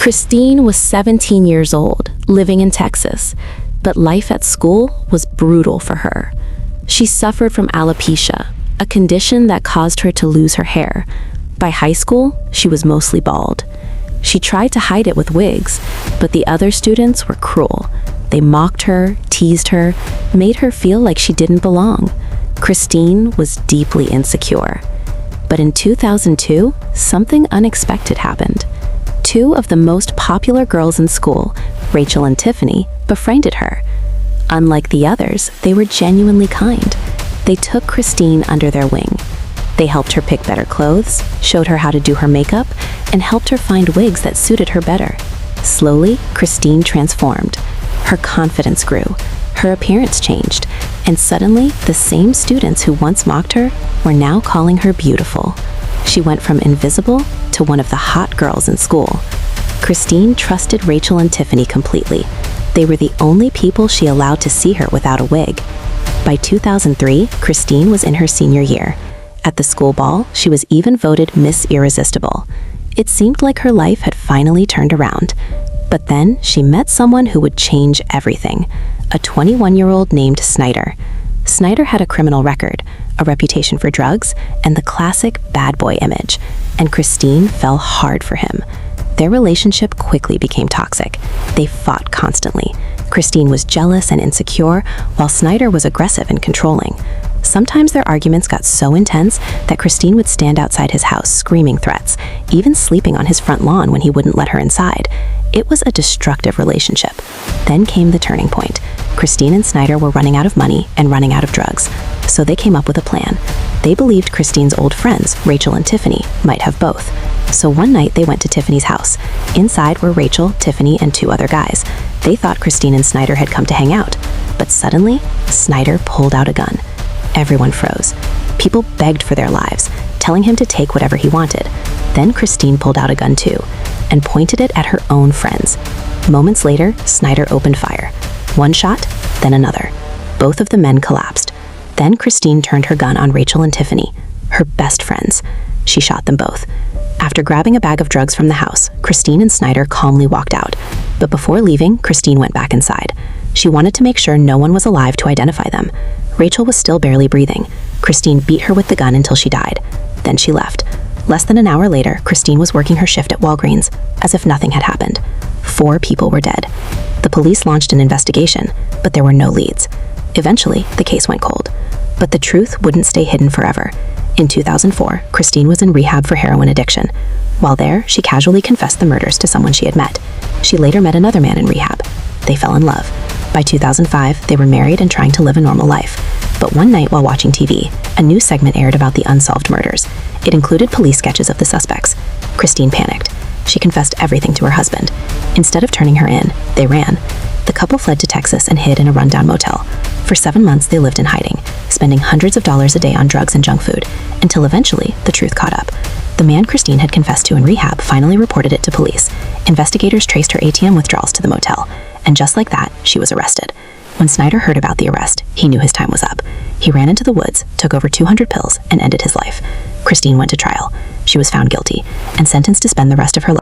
Christine was 17 years old, living in Texas, but life at school was brutal for her. She suffered from alopecia, a condition that caused her to lose her hair. By high school, she was mostly bald. She tried to hide it with wigs, but the other students were cruel. They mocked her, teased her, made her feel like she didn't belong. Christine was deeply insecure. But in 2002, something unexpected happened. Two of the most popular girls in school, Rachel and Tiffany, befriended her. Unlike the others, they were genuinely kind. They took Christine under their wing. They helped her pick better clothes, showed her how to do her makeup, and helped her find wigs that suited her better. Slowly, Christine transformed. Her confidence grew, her appearance changed, and suddenly, the same students who once mocked her were now calling her beautiful. She went from invisible to one of the hot girls in school. Christine trusted Rachel and Tiffany completely. They were the only people she allowed to see her without a wig. By 2003, Christine was in her senior year. At the school ball, she was even voted Miss Irresistible. It seemed like her life had finally turned around. But then she met someone who would change everything, a 21-year-old named Snyder. Snyder had a criminal record, a reputation for drugs, and the classic bad boy image, and Christine fell hard for him. Their relationship quickly became toxic. They fought constantly. Christine was jealous and insecure, while Snyder was aggressive and controlling. Sometimes their arguments got so intense that Christine would stand outside his house screaming threats, even sleeping on his front lawn when he wouldn't let her inside. It was a destructive relationship. Then came the turning point. Christine and Snyder were running out of money and running out of drugs, so they came up with a plan. They believed Christine's old friends, Rachel and Tiffany, might have both. So one night they went to Tiffany's house. Inside were Rachel, Tiffany, and two other guys. They thought Christine and Snyder had come to hang out, but suddenly, Snyder pulled out a gun. Everyone froze. People begged for their lives, telling him to take whatever he wanted. Then Christine pulled out a gun too, and pointed it at her own friends. Moments later, Snyder opened fire. One shot, then another. Both of the men collapsed. Then Christine turned her gun on Rachel and Tiffany, her best friends. She shot them both. After grabbing a bag of drugs from the house, Christine and Snyder calmly walked out. But before leaving, Christine went back inside. She wanted to make sure no one was alive to identify them. Rachel was still barely breathing. Christine beat her with the gun until she died. Then she left. Less than an hour later, Christine was working her shift at Walgreens, as if nothing had happened. 4 people were dead. The police launched an investigation, but there were no leads. Eventually, the case went cold. But the truth wouldn't stay hidden forever. In 2004, Christine was in rehab for heroin addiction. While there, she casually confessed the murders to someone she had met. She later met another man in rehab. They fell in love. By 2005, they were married and trying to live a normal life. But one night while watching TV, a new segment aired about the unsolved murders. It included police sketches of the suspects. Christine panicked. She confessed everything to her husband. Instead of turning her in, they ran. The couple fled to Texas and hid in a rundown motel. For 7 months, they lived in hiding, spending hundreds of dollars a day on drugs and junk food, until eventually the truth caught up. The man Christine had confessed to in rehab finally reported it to police. Investigators traced her ATM withdrawals to the motel, and just like that, she was arrested. When Snyder heard about the arrest, he knew his time was up. He ran into the woods, took over 200 pills, and ended his life. Christine went to trial. She was found guilty and sentenced to spend the rest of her life